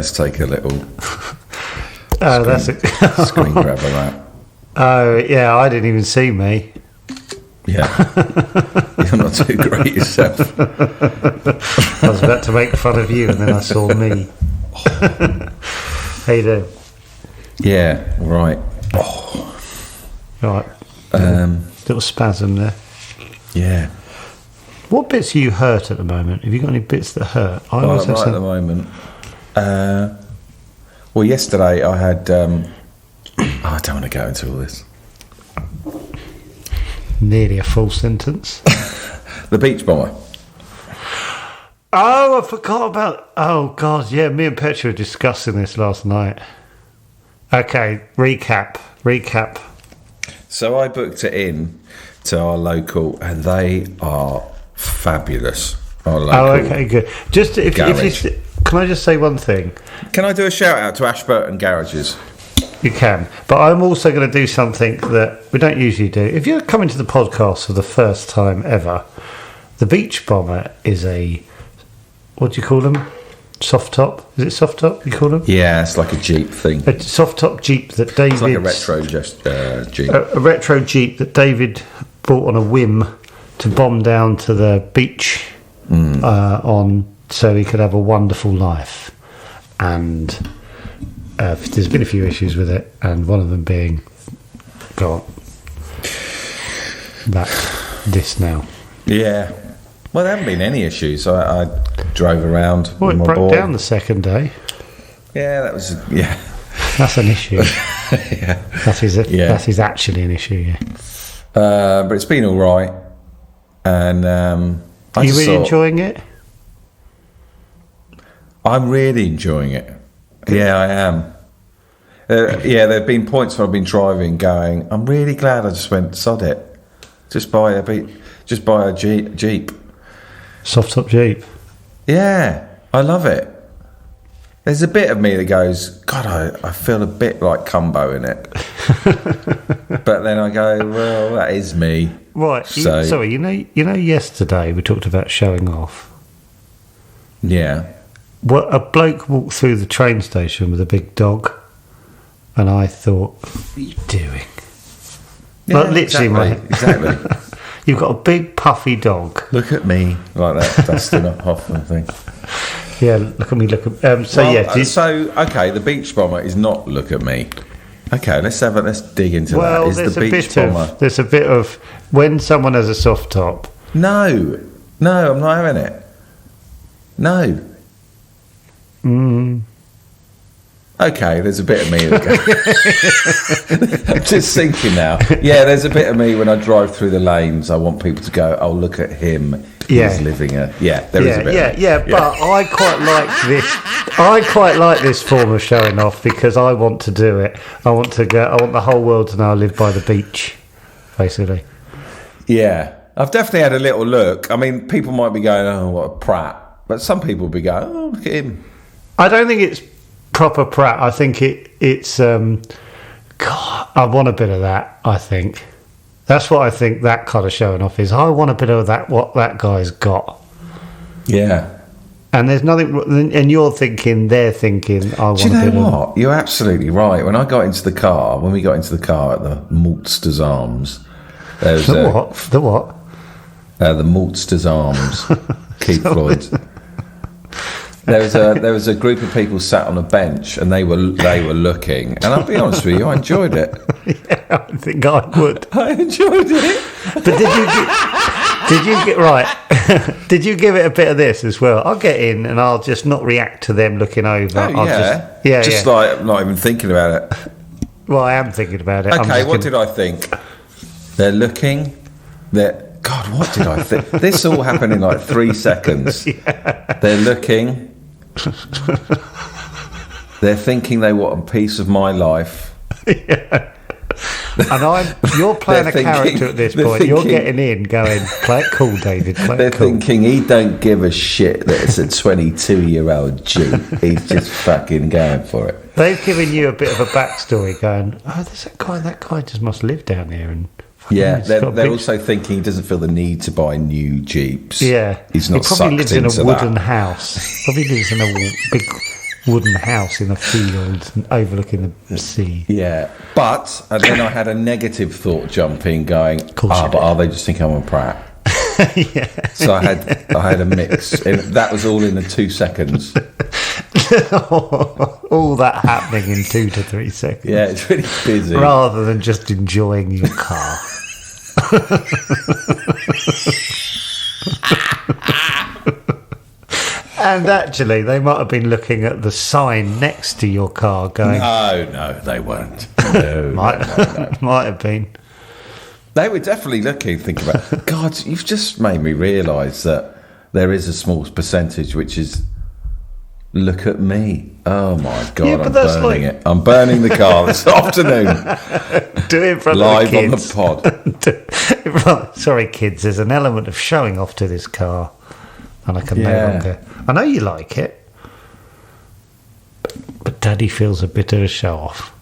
let's take a little that's it. screen grab of that. Oh, yeah, I didn't even see me. Yeah. You're not too great yourself. I was about to make fun of you, and then I saw me. How you doing? Yeah, right. Right. Little spasm there. Yeah. What bits are you hurt at the moment? Have you got any bits that hurt? I Right, always have at the moment. Well, yesterday I had... I don't want to go into all this. Nearly a full sentence. The beach bomber. Oh, I forgot about... Oh, God, yeah, me and Petra were discussing this last night. Okay, recap. So I booked it in to our local, and they are fabulous. Our local Okay, good. Just if you, can I just say one thing? Can I do a shout out to Ashburton Garages? You can, but I'm also going to do something that we don't usually do. If you're coming to the podcast for the first time ever, the Beach Bomber is a, what do you call them? Soft top? Is it soft top you call them? Yeah, it's like a Jeep thing. A soft top Jeep that David... It's like a retro Jeep. A retro Jeep that David bought on a whim to bomb down to the beach so he could have a wonderful life. And there's been a few issues with it, and one of them being this now. Yeah. Well, there haven't been any issues. I drove around Well, with it my broke boy. down the second day. Yeah, that was... Yeah. That's an issue. Yeah. That is actually an issue, yeah. But it's been all right. And Are you really enjoying it? I'm really enjoying it. Yeah, I am. Yeah, there have been points where I've been driving going, I'm really glad I just went, sod it. Just buy a Jeep. Soft top Jeep. Yeah, I love it. There's a bit of me that goes, God, I feel a bit like Cumbo in it. But then I go, well, that is me. Right. So, Sorry, you know, yesterday we talked about showing off. yeah. Well, a bloke walked through the train station with a big dog, and I thought, what are you doing? Yeah, Like, literally, exactly. You've got a big puffy dog. Look at me, like that, dusting off and thing. Yeah, look at me, look at... okay, the Beach Bomber is not look at me. Okay, let's dig into that. Is the Beach Bomber... There's a bit of... When someone has a soft top... No, I'm not having it. No. Okay, there's a bit of me that goes... I'm just thinking now. Yeah, there's a bit of me when I drive through the lanes. I want people to go, oh, look at him. He's living a... Yeah, there is a bit. Yeah, but I quite like this. I quite like this form of showing off because I want to do it. I want the whole world to know I live by the beach, basically. Yeah, I've definitely had a little look. I mean, people might be going, oh, what a prat. But some people will be going, oh, look at him. I don't think it's proper prat. I think it's God, I want a bit of that, I think. That's what I think that kind of showing off is. I want a bit of that, what that guy's got. Yeah. And there's nothing, and they're thinking, I want Do you a bit know of... what? You're absolutely right. When we got into the car at the Maltsters Arms, there was The what? The Maltsters Arms, Keith Floyd. There was a group of people sat on a bench, and they were looking. And I'll be honest with you, I enjoyed it. Yeah, I think I would. I enjoyed it. But did you give it a bit of this as well? I'll get in and I'll just not react to them looking over. Just like I'm not even thinking about it. Well, I am thinking about it. Okay, what did I think? They're looking. God, what did I think? This all happened in like 3 seconds. Yeah. They're looking. They're thinking they want a piece of my life. Yeah. And you're playing a character at this point. You're getting in, going, play it cool, David. They're thinking he don't give a shit that it's a 22-year-old Jeep. He's just fucking going for it. They've given you a bit of a backstory, going, oh, there's that guy. That guy just must live down here and. Yeah, they're also thinking he doesn't feel the need to buy new Jeeps. Yeah. He's not He probably lives in a into wooden that. house. Probably lives in a big wooden house in a field overlooking the sea. Yeah, but and then I had a negative thought jumping, going, course you but did. are they just think I'm a prat? Yeah. So I had a mix. And that was all in the 2 seconds. All that happening in 2 to 3 seconds. Yeah, it's really busy. Rather than just enjoying your car. And actually, they might have been looking at the sign next to your car going... No, they weren't. No, no. Might have been. They were definitely looking, thinking about, God, you've just made me realise that there is a small percentage which is, look at me. Oh my God, Yeah, but I'm that's burning like- it. I'm burning the car this afternoon. Do it in front Live of the on kids. the pod. Right, sorry, kids, there's an element of showing off to this car. And I can no Yeah. longer... I know you like it. But Daddy feels a bit of a show-off.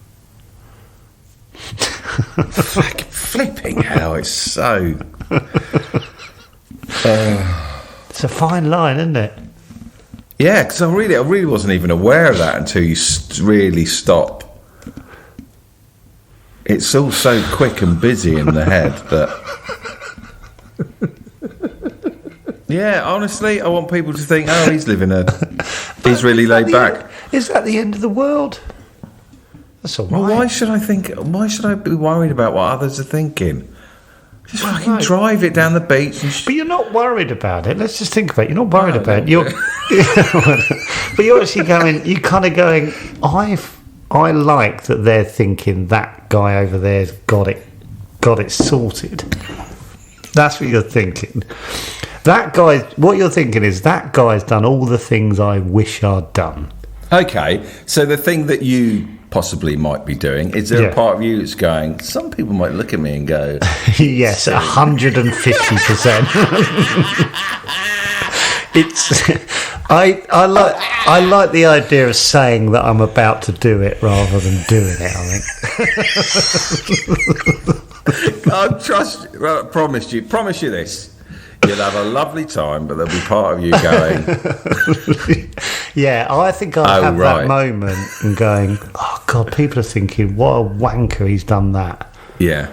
Flipping hell, it's so... It's a fine line, isn't it? Yeah, because I really wasn't even aware of that until you really stop. It's all so quick and busy in the head that... Yeah, honestly, I want people to think, oh, he's really laid back. Is that the end of the world? That's all right. Well, why should I be worried about what others are thinking? Just fucking no. drive it down the beach and But you're not worried about it. Let's just think about it. You're not worried about it. You're, but you're actually going. You're kind of going. I like that they're thinking that guy over there's got it sorted. That's what you're thinking. That guy. What you're thinking is that guy's done all the things I wish I'd done. Okay, so the thing that you possibly might be doing, is there Yeah. a part of you that's going, some people might look at me and go, Yes, 150%. It's I like the idea of saying that I'm about to do it rather than doing it. I think. I promise you this. You'll have a lovely time, but there'll be part of you going, Yeah, I think I'll have right. that moment and going, oh God, people are thinking, what a wanker, he's done that. yeah,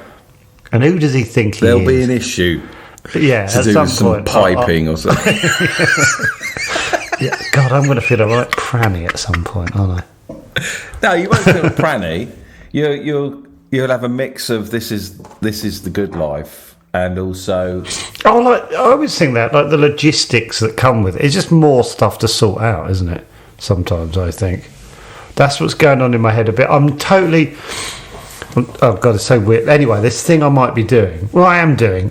And who does he think he there'll is? be an issue Yeah, to at do some with some point. piping or something. Yeah, God, I'm going to feel a right pranny at some point, aren't I? No, you won't feel a pranny. You'll have a mix of this is the good life, and also I always think that, like the logistics that come with it, it's just more stuff to sort out, isn't it? Sometimes I think that's what's going on in my head a bit. Oh God, it's so weird. Anyway, this thing I might be doing. Well, I am doing.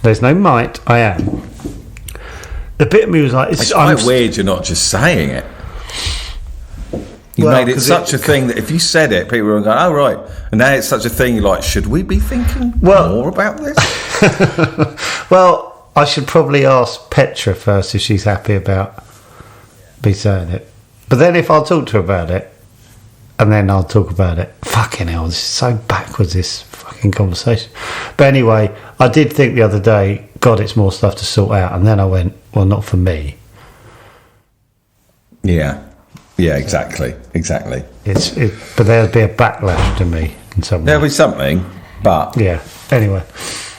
There's no might. I am. The bit of me was like, it's quite weird. You're not just saying it. You Well, made it 'cause such a thing that if you said it, people were going, "Oh right," and now it's such a thing. You're like, should we be thinking more about this? Well, I should probably ask Petra first if she's happy about me saying it. But then if I'll talk to her about it, and then I'll talk about it. Fucking hell, this is so backwards, this fucking conversation. But anyway, I did think the other day, God, it's more stuff to sort out. And then I went, well, not for me. Yeah, exactly. But there'll be a backlash to me in some way. There'll be something, but Yeah, anyway.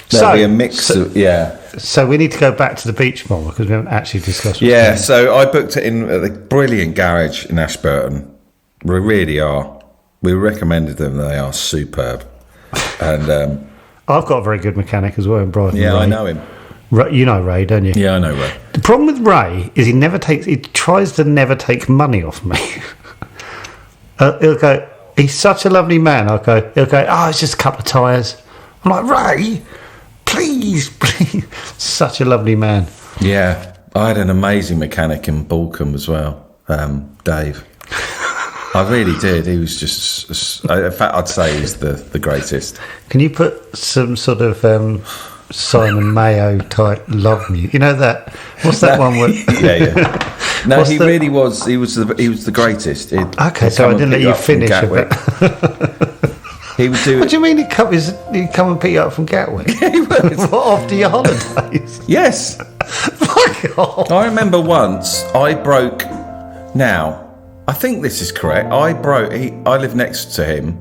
there'll be a mix of So we need to go back to the beach more because we haven't actually discussed what's Yeah, going on. so I booked it in at the brilliant garage in Ashburton. We really are. We recommended them. They are superb. And I've got a very good mechanic as well in Brighton. yeah, Ray. I know him. You know Ray, don't you? Yeah, I know Ray. The problem with Ray is he tries to never take money off me. He'll go, he's such a lovely man. He'll go, oh, it's just a couple of tyres. I'm like, Ray, please. Such a lovely man. Yeah, I had an amazing mechanic in Balcombe as well, Dave. I really did. He was just, in fact, I'd say he's the greatest. Can you put some sort of Simon Mayo type love music? You know that? What's that one with? Yeah. No, What's he the- really was. He was the greatest. Okay, so I didn't let you finish a bit. He would do What it. do you mean he'd come and pick you up from Gatwick? He was. What, after your holidays? Yes. Fuck off. I remember once I broke. Now, I think this is correct. I live next to him.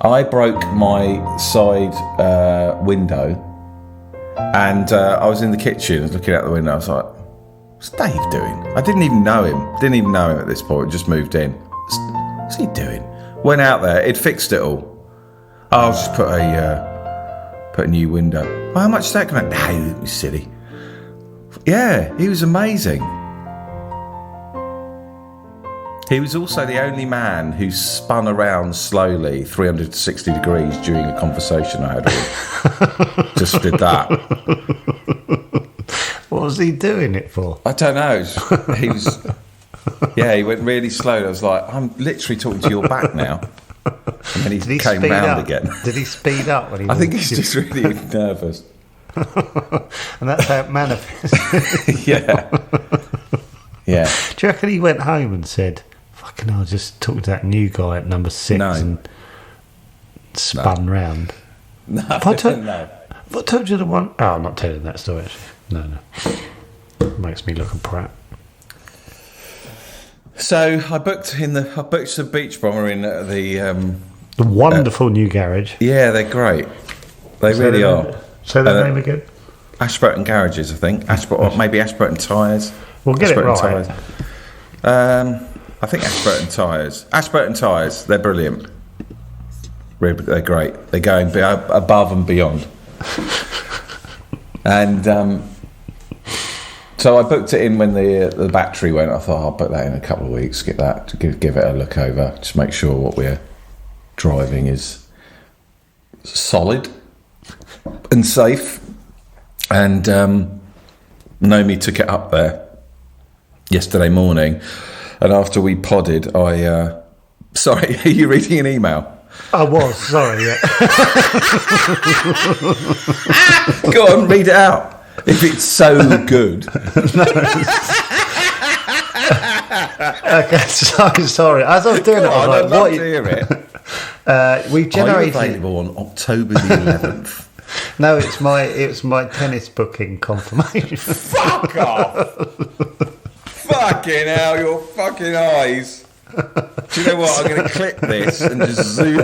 I broke my side window, and I was in the kitchen, I was looking out the window. I was like, "What's Dave doing?" I didn't even know him. Didn't even know him at this point. Just moved in. What's he doing? Went out there. It fixed it all. I'll just put a new window. Well, how much is that going to? No, you silly. Yeah, he was amazing. He was also the only man who spun around slowly 360 degrees during a conversation I had with him. Just did that. What was he doing it for? I don't know. He was... Yeah, he went really slow. I was like, I'm literally talking to your back now. And then he came round again. Did he speed up when he... I think he's just really nervous. And that's how it manifests. Yeah. Yeah. Do you reckon he went home and said, fucking hell, just talked to that new guy at number 6 and spun round? No, no. If I told you the one... Oh, I'm not telling that story, actually. No. Makes me look a prat. So I booked the Beach Bomber in the wonderful new garage. Yeah, they're great. They really are. Say that name again. Ashburton Garages, I think. Or maybe Ashburton Tyres. We'll get Ashburton it right. Tyres. I think Ashburton Tyres. Ashburton Tyres. They're brilliant. They're great. They're going above and beyond. And so I booked it in when the battery went. I thought I'll book that in a couple of weeks. Get that to give it a look over. Just make sure what we're driving is solid and safe. And Naomi took it up there yesterday morning, and after we podded, sorry, are you reading an email? I was, sorry, yeah. Go on, read it out. If it's so good. Okay, sorry. As I was doing it, I was like, I'd love to hear it. We've generated... Are you available on October the 11th? No, it's my tennis booking confirmation. Fuck off! Fucking hell, your fucking eyes. Do you know what? I'm going to clip this and just zoom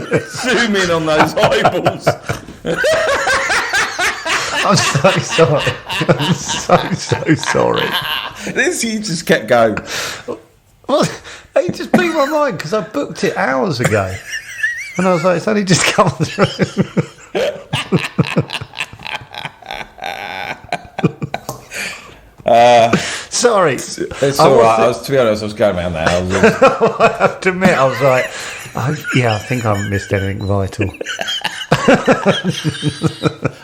in on those eyeballs. I'm so sorry. I'm so sorry. You just kept going. Well, it just blew my mind because I booked it hours ago. And I was like, it's only just come through. Sorry. It's all right. To be honest, I was going around the houses. I have to admit, I was like, I think I haven't missed anything vital.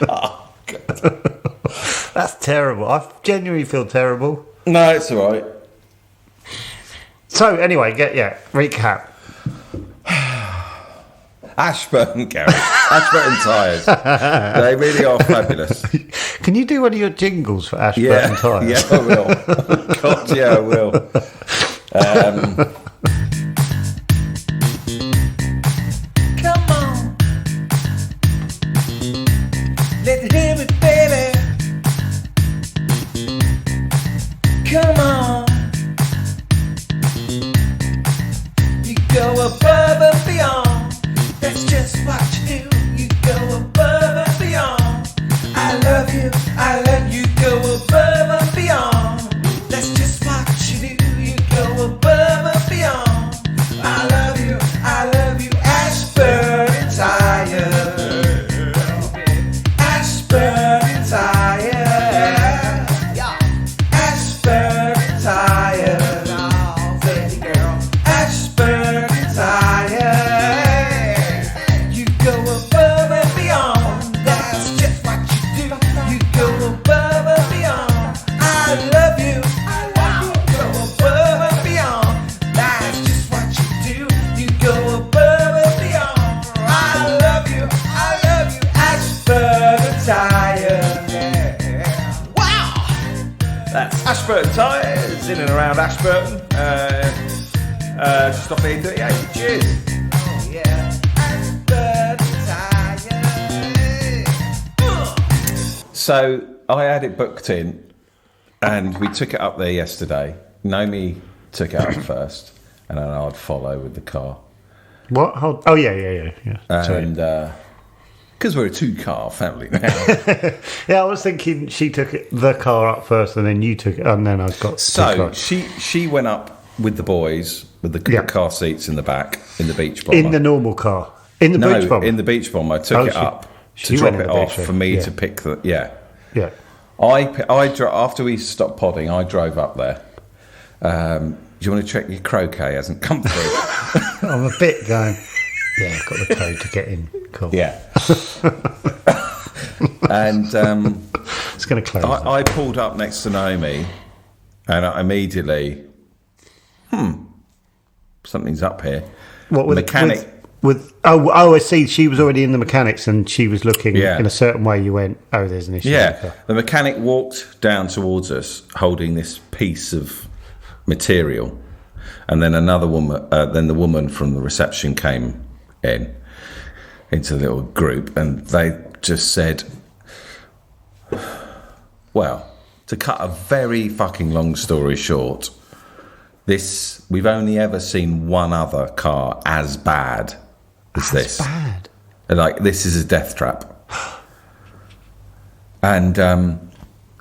Oh, God. That's terrible. I genuinely feel terrible. No, it's all right. So, anyway, recap. Ashburton Garage. Ashburton Tyres. They really are fabulous. Can you do one of your jingles for Ashburton Tyres? Yeah, I will. God, yeah, I will. Come on. Let's hear it, baby. Come on. You go above and beyond. That's just what you do. You go above and beyond. I love you, you go above and beyond. That's just what you do. You go above and beyond. I love you, Ashburton Tyres. Ashburton Tyres. Ashburton Tyres. Oh, baby girl. Ashburton Tyres. Ashburton Tyres, in and around Ashburton. Just off the A38. Cheers. Oh, yeah. Ashburton Tyres. So I had it booked in, and we took it up there yesterday. Naomi took it up first, and then I'd follow with the car. What? Oh, yeah. Sorry. And because we're a 2-car family now. Yeah, I was thinking she took the car up first, and then you took it, and then I got. So she went up with the boys with the car seats in the back in the beach bomber. In the normal car. In the beach bomber. In the beach bomber. I took it up to drop it off for me to pick the Yeah. After we stopped podding, I drove up there. Do you want to check your croquet hasn't come through? I'm a bit going. Yeah, I've got the code to get in. Cool. Yeah. And it's going to close. I pulled up next to Naomi, and I immediately, something's up here. What with mechanic? I see. She was already in the mechanics, and she was looking in a certain way. You went, oh, there's an issue. Yeah, the mechanic walked down towards us, holding this piece of material, and then another woman. Then the woman from the reception came into the little group, and they just said, well, to cut a very fucking long story short, we've only ever seen one other car as bad as this. Bad. Like, this is a death trap. And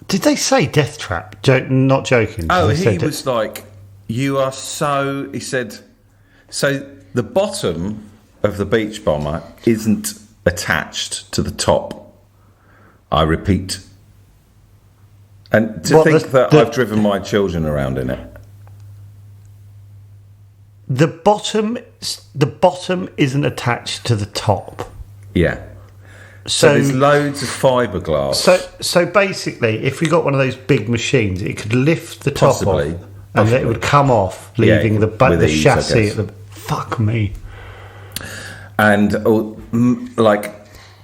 did they say death trap? Not joking. Oh, he was like, you are so. He said, so the bottom of the beach bomber isn't attached to the top. I repeat. And to think that I've driven my children around in it. The bottom isn't attached to the top. Yeah. So there's loads of fiberglass. So basically, if we got one of those big machines, it could lift the top Possibly. off, and then it would come off, leaving the ease, chassis at the. Fuck me. And like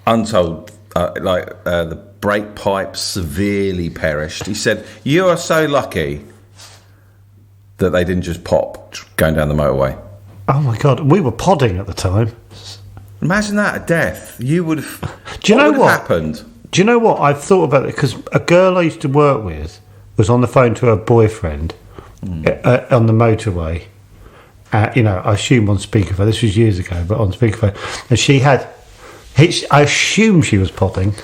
untold, the brake pipes severely perished. He said, "You are so lucky that they didn't just pop going down the motorway." Oh my god, we were podding at the time. Imagine that, a death. You would have. Do you know what happened? Do you know what I've thought about it? Because a girl I used to work with was on the phone to her boyfriend on the motorway. I assume on speakerphone. This was years ago, but on speakerphone, and she had. I assume she was podding,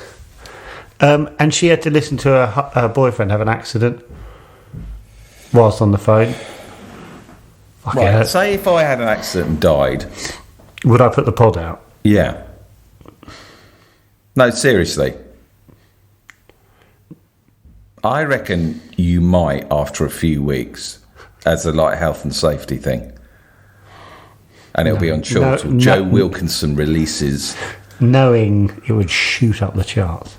and she had to listen to her boyfriend have an accident whilst on the phone. Right. Say if I had an accident and died, would I put the pod out? Yeah. No, seriously. I reckon you might after a few weeks, as a health and safety thing, and it'll be on Chortle. Joe Wilkinson releases. Knowing it would shoot up the charts.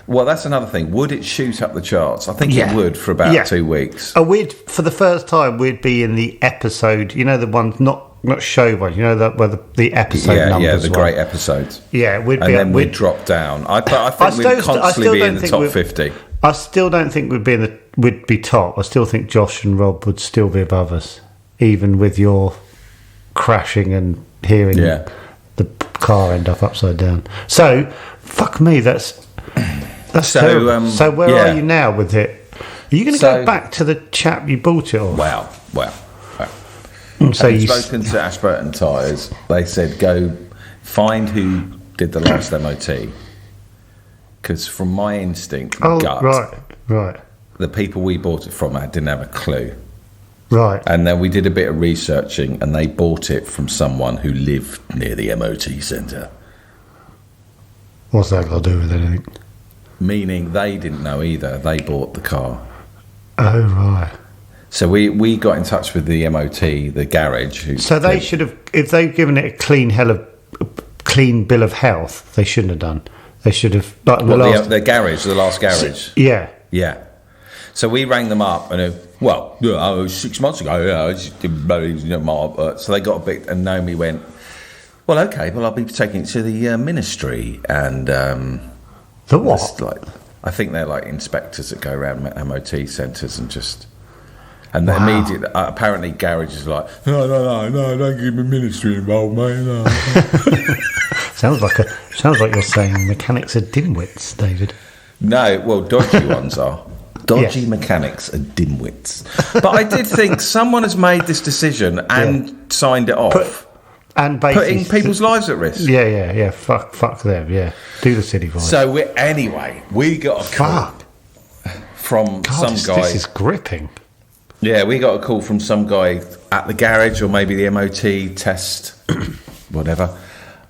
Well, that's another thing. Would it shoot up the charts? I think it would for about 2 weeks. For the first time, we'd be in the episode. You know, the ones not show one. You know where the episode numbers. The great episodes. Yeah, we'd drop down. I think we'd constantly be in the top 50. I still don't think we'd be top. I still think Josh and Rob would still be above us, even with your crashing and hearing the car end up upside down. So, fuck me. That's terrible. So where are you now with it? Are you going to go back to the chap you bought it off? Well. So you've spoken to Ashburton Tyres. They said go find who did the last MOT. Because from my instinct, gut, right, the people we bought it from didn't have a clue. Right. And then we did a bit of researching, and they bought it from someone who lived near the MOT centre. What's that got to do with anything? Meaning they didn't know either. They bought the car. Oh, right. So we got in touch with the MOT, the garage. So they should have, if they've given it a clean bill of health, they shouldn't have done. They should have. Like the last garage. Yeah. Yeah. So we rang them up and 6 months ago, so they got a bit, and Naomi went, well, okay, I'll be taking it to the ministry, and the what? I think they're like inspectors that go around MOT centres and then immediately, apparently garages are like, no, don't give me ministry involved, mate. No. Sounds like you're saying mechanics are dimwits, David. No, well, dodgy ones are. Dodgy Yes. mechanics are dimwits. But I did think someone has made this decision and signed it off, And putting basically, people's lives at risk. yeah. Fuck them. Yeah, do the city voice. So we got a call Fuck. from God, some guy. This is gripping. Yeah, we got a call from some guy at the garage or maybe the MOT test, whatever.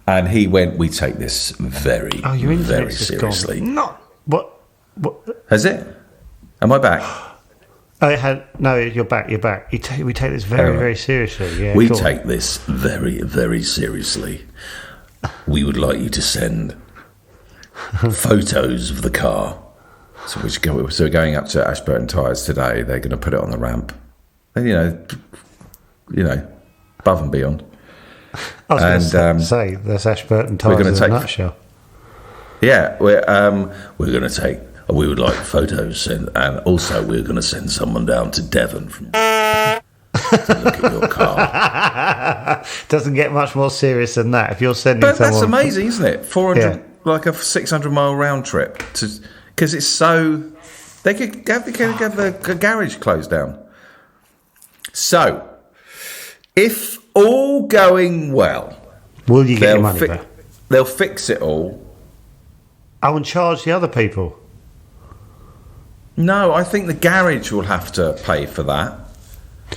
And he went, "We take this very, Oh, your very internet's just seriously." gone. Not what? Has it? Am I back? Oh, it had, no, you're back. You're back. We take this very, Oh. very seriously. Yeah, We go on. take this very, very seriously. We would like you to send photos of the car. So we're going up to Ashburton Tyres today. They're going to put it on the ramp. And, you know, above and beyond. I was and, going to say that's Ashburton we're Tyres gonna in a take- nutshell. Yeah, we're going to take. We would like photos, and also we're going to send someone down to Devon to look at your car. Doesn't get much more serious than that. If you're sending But someone, that's amazing, isn't it? 400, Yeah. like a 600-mile round trip, because it's so. They could have the garage closed down. So, if all going well, will you get your they'll money back? they'll fix it all. Oh, and charge the other people. No, I think the garage will have to pay for that.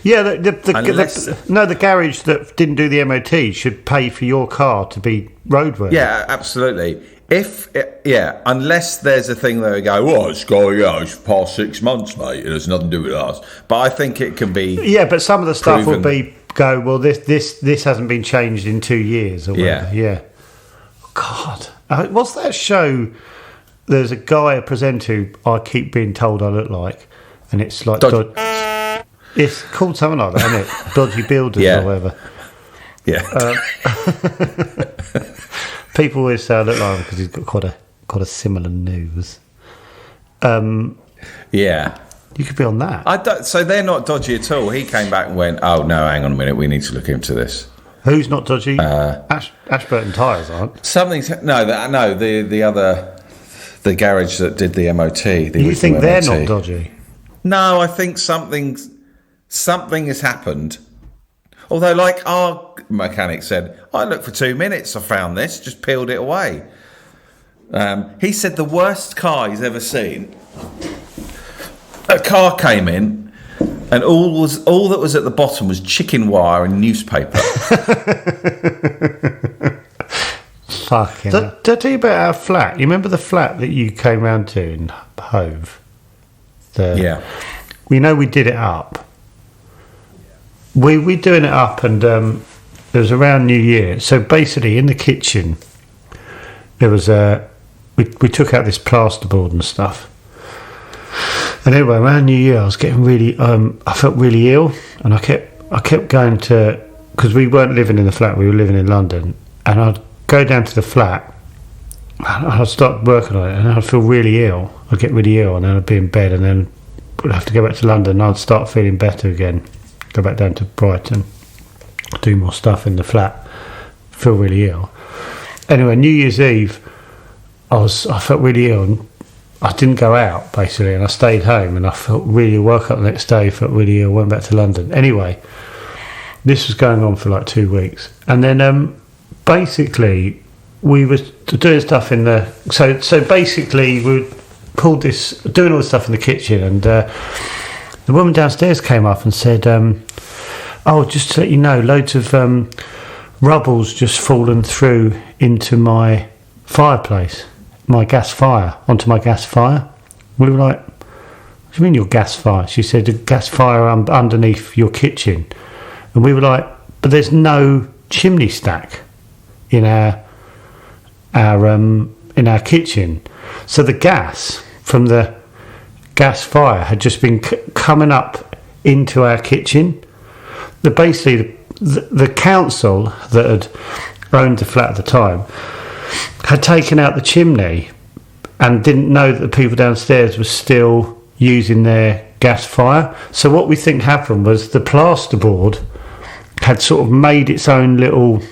Yeah, Unless- the garage that didn't do the MOT should pay for your car to be roadworthy. Yeah, absolutely. Unless there's a thing that they go, well, it's past 6 months, mate. It has nothing to do with us. But I think it can be. Yeah, but some of the stuff will Proven. well, this hasn't been changed in 2 years or whatever. Yeah. God, what's that show? There's a guy, a presenter who I keep being told I look like, and it's like it's called something like that, isn't it? Dodgy Builders Yeah. or whatever. Yeah. People always say I look like him because he's got quite a similar nose. Yeah. You could be on that. So they're not dodgy at all. He came back and went, oh, no, hang on a minute. We need to look into this. Who's not dodgy? Ashburton Tyres aren't. The garage that did the MOT. You think they're not dodgy? No, I think something has happened. Although, like our mechanic said, I looked for 2 minutes, I found this, just peeled it away. He said the worst car he's ever seen. A car came in, and all that was at the bottom was chicken wire and newspaper. Fucking. Did I tell you about our flat? You remember the flat that you came round to in Hove? Yeah. We know we did it up. We doing it up, and it was around New Year. So basically, in the kitchen, there was we took out this plasterboard and stuff. And anyway, around New Year, I was getting really, I felt really ill, and I kept going to, because we weren't living in the flat, we were living in London, and I'd go down to the flat, and I'd start working on it, and I'd feel really ill. I'd get really ill, and then I'd be in bed, and then I'd have to go back to London, and I'd start feeling better again, go back down to Brighton, do more stuff in the flat, feel really ill. Anyway, New Year's Eve, I felt really ill, and I didn't go out, basically, and I stayed home, and I felt really, woke up the next day, felt really ill, went back to London. Anyway, this was going on for like 2 weeks. And then, basically, we were doing stuff in the... So basically, we pulled this... Doing all the stuff in the kitchen, and the woman downstairs came up and said, oh, just to let you know, loads of rubble's just fallen through into my fireplace. My gas fire, onto my gas fire. We were like, what do you mean your gas fire? She said, a gas fire underneath your kitchen. And we were like, but there's no chimney stack in our kitchen. So the gas from the gas fire had just been coming up into our kitchen. Basically, the council that had owned the flat at the time had taken out the chimney and didn't know that the people downstairs were still using their gas fire. So what we think happened was the plasterboard had sort of made its own little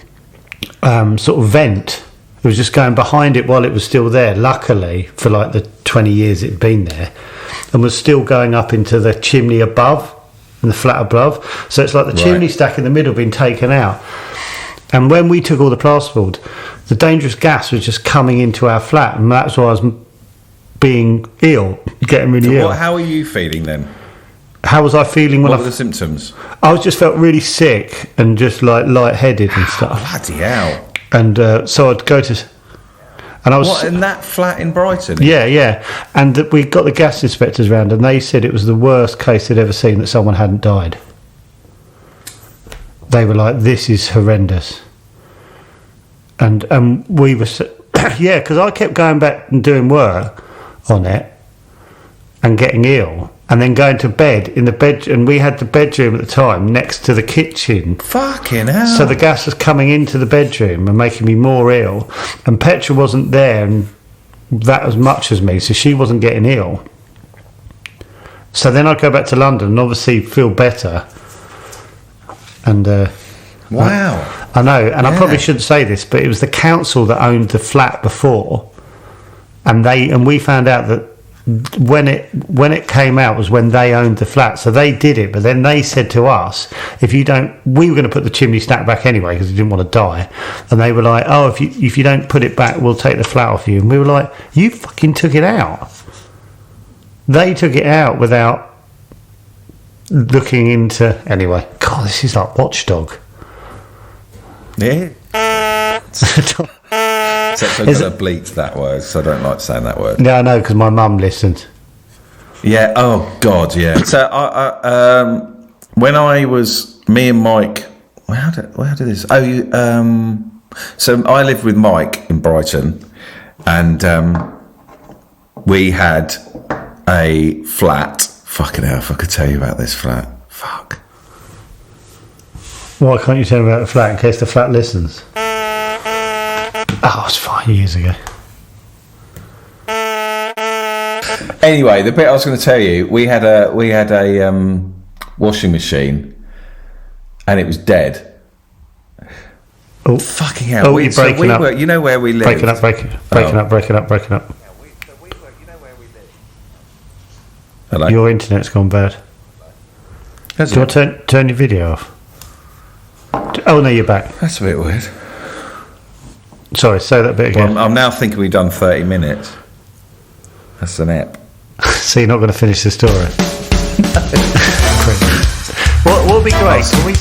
sort of vent. It was just going behind it while it was still there, luckily, for like the 20 years it had been there. and was still going up into the chimney above, in the flat above. So it's like the chimney stack in the middle being taken out. And when we took all the plasterboard, the dangerous gas was just coming into our flat, and that's why I was being ill, getting really ill. How are you feeling then? How was I feeling when What were the symptoms? I just felt really sick and just like lightheaded and stuff. Bloody hell. And so I'd go to... And I was... What, in that flat in Brighton? Yeah. And we got the gas inspectors round, and they said it was the worst case they'd ever seen that someone hadn't died. They were like, this is horrendous. And we were... yeah, because I kept going back and doing work on it and getting ill, and then going to bed in the bed, and we had the bedroom at the time next to the kitchen. Fucking hell. So the gas was coming into the bedroom and making me more ill, and Petra wasn't there and that as much as me, so she wasn't getting ill. So then I'd go back to London and obviously feel better. And wow. I know, and I probably shouldn't say this, but it was the council that owned the flat before, and we found out that when it came out was when they owned the flat, so they did it. But then they said to us, we were going to put the chimney stack back anyway because we didn't want to die, and they were like, oh, if you don't put it back, we'll take the flat off you. And we were like, you fucking took it out. They took it out without looking into... Anyway, God, this is like Watchdog. Yeah. Except I'm going to bleat that word, so I don't like saying that word. Yeah, I know, because my mum listened. Yeah, oh God, yeah. So when I was... Me and Mike... How did this... so I lived with Mike in Brighton, and we had a flat. Fucking hell, if I could tell you about this flat. Fuck. Why can't you tell me about the flat in case the flat listens? Oh, it's 5 years ago. Anyway, the bit I was going to tell you, we had a washing machine, and it was dead. Oh, fucking hell! Oh, you're breaking up. You know where we live? Breaking up. Hello. Your internet's gone bad. Do you want to turn your video off? Oh no, you're back. That's a bit weird. Sorry, say that bit again. Well, I'm now thinking we've done 30 minutes. That's an ep. So you're not going to finish the story? What would be great? Can we